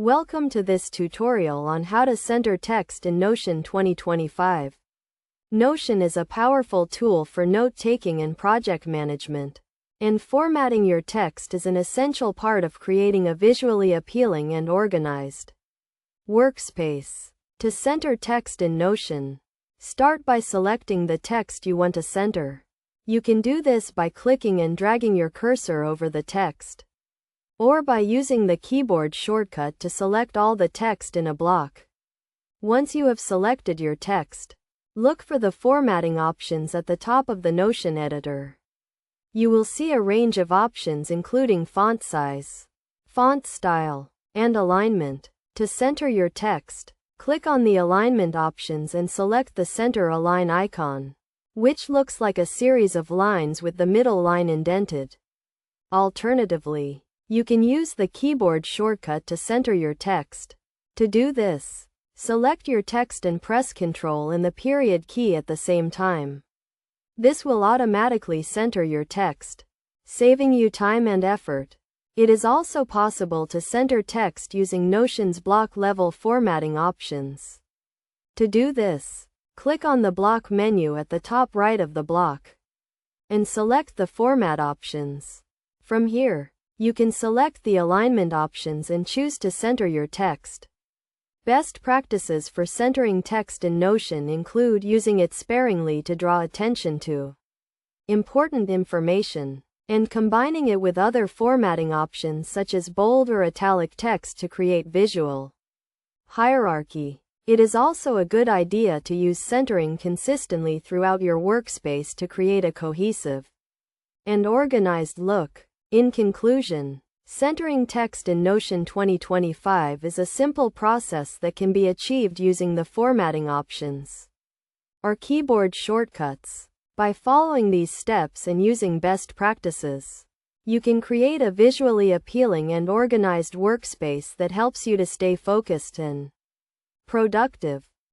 Welcome to this tutorial on how to center text in Notion 2025. Notion is a powerful tool for note-taking and project management, and formatting your text is an essential part of creating a visually appealing and organized workspace. To center text in Notion, start by selecting the text you want to center. You can do this by clicking and dragging your cursor over the text, or by using the keyboard shortcut to select all the text in a block. Once you have selected your text, look for the formatting options at the top of the Notion editor. You will see a range of options including font size, font style, and alignment. To center your text, click on the alignment options and select the Center Align icon, which looks like a series of lines with the middle line indented. Alternatively, you can use the keyboard shortcut to center your text. To do this, select your text and press Ctrl and the period key at the same time. This will automatically center your text, saving you time and effort. It is also possible to center text using Notion's block level formatting options. To do this, click on the block menu at the top right of the block and select the format options. From here, you can select the alignment options and choose to center your text. Best practices for centering text in Notion include using it sparingly to draw attention to important information, and combining it with other formatting options such as bold or italic text to create visual hierarchy. It is also a good idea to use centering consistently throughout your workspace to create a cohesive and organized look. In conclusion, centering text in Notion 2025 is a simple process that can be achieved using the formatting options or keyboard shortcuts. By following these steps and using best practices, you can create a visually appealing and organized workspace that helps you to stay focused and productive.